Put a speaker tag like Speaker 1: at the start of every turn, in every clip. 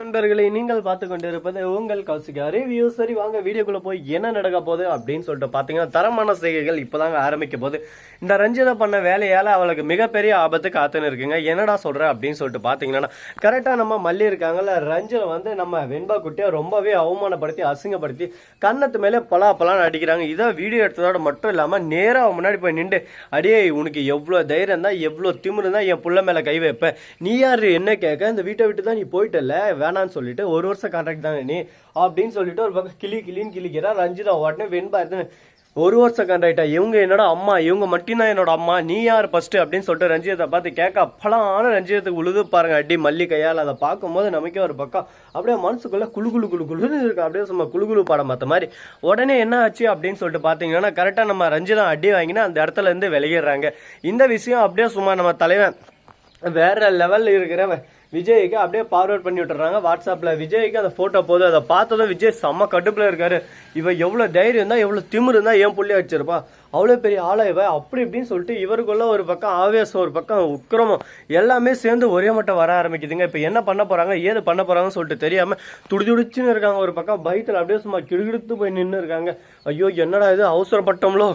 Speaker 1: நண்பர்களை நீங்கள் பார்த்து கொண்டிருப்பது உங்கள் கௌசிகா ரிவ்யூ. சரி வாங்க வீடியோக்குள்ள போய் என்ன நடக்க போகுது அப்படின்னு சொல்லிட்டு பாத்தீங்கன்னா தரமான செய்கைகள் இப்பதாங்க ஆரம்பிக்க போகுது. இந்த ரஞ்சிதா பண்ண வேலையால அவளுக்கு மிகப்பெரிய ஆபத்து காத்துன்னு இருக்குங்க. என்னடா சொல்ற அப்படின்னு சொல்லிட்டு பாத்தீங்கன்னா கரெக்டா நம்ம மல்லி இருக்காங்கல்ல, ரஞ்சில வந்து நம்ம வெண்பா குட்டியா ரொம்பவே அவமானப்படுத்தி அசிங்கப்படுத்தி கன்னத்து மேலே பலான்னு அடிக்கிறாங்க. இதை வீடியோ எடுத்ததோட மட்டும் இல்லாம நேரா முன்னாடி போய் நின்று அடியே உனக்கு எவ்வளவு தைரியம் தான் எவ்வளவு திமிரு தான் என் புள்ள மேல கை வைப்ப, நீ யாரு என்ன கேட்க, இந்த வீட்டை விட்டு தான் நீ போயிட்டல, வேணான்னு சொல்லிட்டு ஒரு வருஷம் கான்ட்ராக்ட் தானே நீ அப்படின்னு சொல்லிட்டு ஒரு பக்கம் கிளின்னு கிளிக்கிறா. ரஞ்சிதா உடனே வெண்பா ஒரு வருஷம் கான்ட்ராக்டா, இவங்க என்னோட அம்மா, இவங்க மட்டும்தான் என்னோட அம்மா, நீ யார் ஃபர்ஸ்ட் அப்படின்னு சொல்லிட்டு ரஞ்சிதத்தை பார்த்து கேட்க அப்பலான ரஞ்சிதத்துக்கு உழுது பாருங்க அடி மல்லி கையால். அதை பார்க்கும்போது நமக்கே ஒரு பக்கம் அப்படியே மனசுக்குள்ள குழுன்னு இருக்கு, அப்படியே சும்மா குழுகுழு பாடம் பார்த்த மாதிரி. உடனே என்ன ஆச்சு அப்படின்னு சொல்லிட்டு பார்த்தீங்கன்னா கரெக்டாக நம்ம ரஞ்சிதா அடி வாங்கினா அந்த இடத்துல இருந்து வெளியேறாங்க. இந்த விஷயம் அப்படியே சும்மா நம்ம தலைவன் வேற லெவல்ல இருக்கிற விஜய்க்கு அப்படியே ஃபார்வர்ட் பண்ணி விட்டுறாங்க வாட்ஸ்அப்ல. விஜய்க்கு அந்த போட்டோ போது அதை பார்த்ததும் விஜய் செம்ம கடுப்புல இருக்காரு. இவ எவ்வளவு தைரியம் தான் எவ்வளவு திமிரு இருந்தா ஏன் புள்ளி அடிச்சிருப்பா, அவ்வளவு பெரிய ஆளா இவ அப்படி இப்படின்னு சொல்லிட்டு இவருக்குள்ள ஒரு பக்கம் ஆவேசம் ஒரு பக்கம் உக்கிரமம் எல்லாமே சேர்ந்து ஒரே மட்டும் வர ஆரம்பிக்குதுங்க. இப்ப என்ன பண்ண போறாங்க ஏது பண்ண போறாங்கன்னு சொல்லிட்டு தெரியாம துடிச்சுன்னு இருக்காங்க. ஒரு பக்கம் பயத்துல அப்படியே சும்மா கிடுகிடுத்து போய் நின்று இருக்காங்க. ஐயோ என்னடா இது அவசரப்பட்டோம்லோ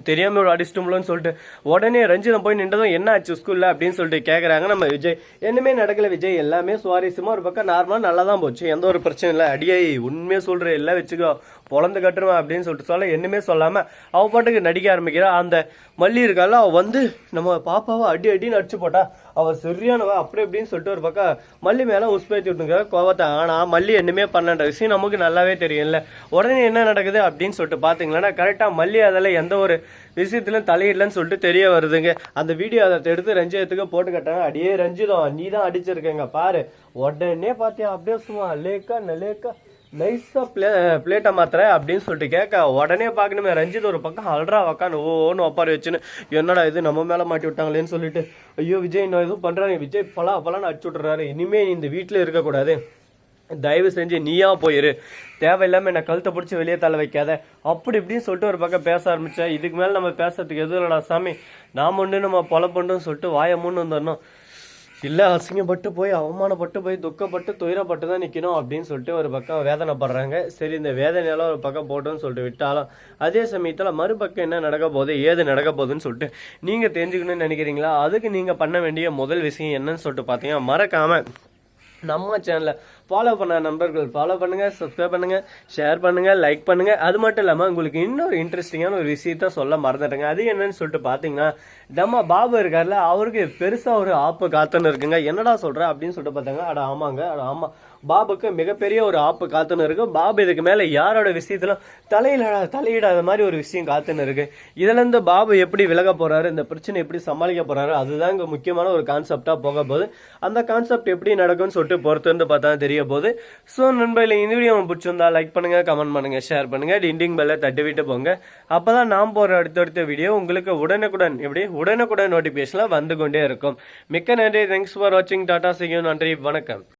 Speaker 1: தெரியாம ஒரு அடிச்சிட்டோம்லன்னு சொல்லிட்டு உடனே ரஞ்சிதம் போய் நின்றதும் என்ன ஆச்சு ஸ்கூல்ல அப்படின்னு சொல்லிட்டு கேட்கறாங்க நம்ம விஜய். என்னமே நடக்கல விஜய், எல்லாமே சுவாரஸ்யமா ஒரு பக்கம் நார்மலா நல்லா தான் போச்சு, எந்த ஒரு பிரச்சனை இல்லை, அடியை உண்மையே சொல்ற எல்லாம் வச்சுக்கோ பொழந்து கட்டுருவேன் அப்படின்னு சொல்லிட்டு சொல்ல என்னமே சொல்லாம அவ பாட்டுக்கு நடிக்க ஆரம்பிக்கிறா. அந்த மல்லி இருக்கால அவ வந்து நம்ம பாப்பாவை அடின்னு அடிச்சு போட்டா அவ சரியானவ அப்படி இப்படின்னு சொல்லிட்டு ஒரு பக்கம் மல்லி மேல உஸ்பேத்தி விட்டுங்கிற கோவத்தை. ஆனா மல்லி என்னமே பண்ணன்ற விஷயம் நமக்கு நல்லாவே தெரியும்ல. உடனே என்ன நடக்குது அப்படின்னு சொல்லிட்டு பாத்தீங்கன்னா கரெக்டா மல்லி அதில் எந்த ஒரு விஷயத்திலும் தலையிடலன்னு சொல்லிட்டு தெரிய வருதுங்க. அந்த வீடியோ அதை எடுத்து ரஞ்சிதத்துக்கு போட்டு கட்டாங்க. அடியே ரஞ்சிதம் நீ தான் அடிச்சிருக்கங்க பாரு. உடனே பாத்தியா அப்படியே சும்மா லேக்கா நைஸா பிளேட்டை மாத்திர அப்படின்னு சொல்லிட்டு கேட்க உடனே பார்க்கணுமே ரஞ்சித் ஒரு பக்கம் அல்றா வக்கான்னு ஓன்னு ஒப்பாரி வச்சுன்னு என்னடா இது நம்ம மேல மாட்டி விட்டாங்களேன்னு சொல்லிட்டு ஐயோ விஜய் நான் எதுவும் பண்றாங்க, விஜய் பலான்னு அடிச்சு விட்டுறாரு, இனிமே நீ இந்த வீட்டுல இருக்கக்கூடாது, தயவு செஞ்சு நீயா போயிரு, தேவையில்லாம என்ன கழுத்தை பிடிச்சி வெளியே தள்ள வைக்காத அப்படி இப்படின்னு சொல்லிட்டு ஒரு பக்கம் பேச ஆரம்பிச்சேன். இதுக்கு மேல நம்ம பேசுறதுக்கு எதுவும் இல்லடா சாமி, நாம ஒன்று நம்ம பொழப்பண்டுன்னு சொல்லிட்டு வாய மூணு வந்துடணும், இல்லை அசிங்கப்பட்டு போய் அவமானப்பட்டு போய் துக்கப்பட்டு துயரப்பட்டு தான் நிற்கணும் அப்படின்னு சொல்லிட்டு ஒரு பக்கம் வேதனைப்படுறாங்க. சரி இந்த வேதனையெல்லாம் ஒரு பக்கம் போட்டோன்னு சொல்லிட்டு விட்டாலும் அதே சமயத்தில் மறுபக்கம் என்ன நடக்க போகுது ஏது நடக்க போகுதுன்னு சொல்லிட்டு நீங்கள் தெரிஞ்சுக்கணும்னு நினைக்கிறீங்களா? அதுக்கு நீங்கள் பண்ண வேண்டிய முதல் விஷயம் என்னன்னு சொல்லிட்டு பார்த்தீங்கன்னா மறக்காம நம்ம சேனலை ஃபாலோ பண்ண நண்பர்கள் ஃபாலோ பண்ணுங்க, சப்ஸ்கிரைப் பண்ணுங்க, ஷேர் பண்ணுங்க, லைக் பண்ணுங்க. அது மட்டும் இல்லாமல் உங்களுக்கு இன்னொரு இன்ட்ரெஸ்டிங்கான ஒரு விஷயத்த சொல்ல மறந்துட்டேங்க. அது என்னன்னு சொல்லிட்டு பார்த்தீங்கன்னா நம்ம பாபு இருக்கார்ல அவருக்கு பெருசா ஒரு ஆப்பு காத்துன்னு இருக்குங்க. என்னடா சொல்ற அப்படின்னு சொல்லிட்டு பார்த்தாங்க. ஆமா பாபுக்கு மிகப்பெரிய ஒரு ஆப்பு காத்துன்னு இருக்கு. பாபு இதுக்கு மேல யாரோட விஷயத்துல தலையிடாத மாதிரி ஒரு விஷயம் காத்துன்னு இருக்கு. இதுல இருந்து பாபு எப்படி விலக போறாரு, இந்த பிரச்சனை எப்படி சமாளிக்க போறாரு, அதுதான் இங்க முக்கியமான ஒரு கான்செப்டா போக போகுது. அந்த கான்செப்ட் எப்படி நடக்கும்னு சொல்லிட்டு பொறுத்து வந்து பார்த்தா தெரிய போகுது. ஸோ நண்பர்களே இந்த வீடியோ பிடிச்சிருந்தா லைக் பண்ணுங்க, கமெண்ட் பண்ணுங்க, ஷேர் பண்ணுங்க, டிண்டிங் பெல்ல தட்டி விட்டு போங்க. அப்பதான் நாம் போற அடுத்தடுத்த வீடியோ உங்களுக்கு உடனுக்குடன் நோட்டிபிகேஷன்ல வந்து கொண்டே இருக்கும். மிக்க நன்றி, தேங்க்ஸ் ஃபார் வாட்சிங், டாடா, see you, நன்றி, வணக்கம்.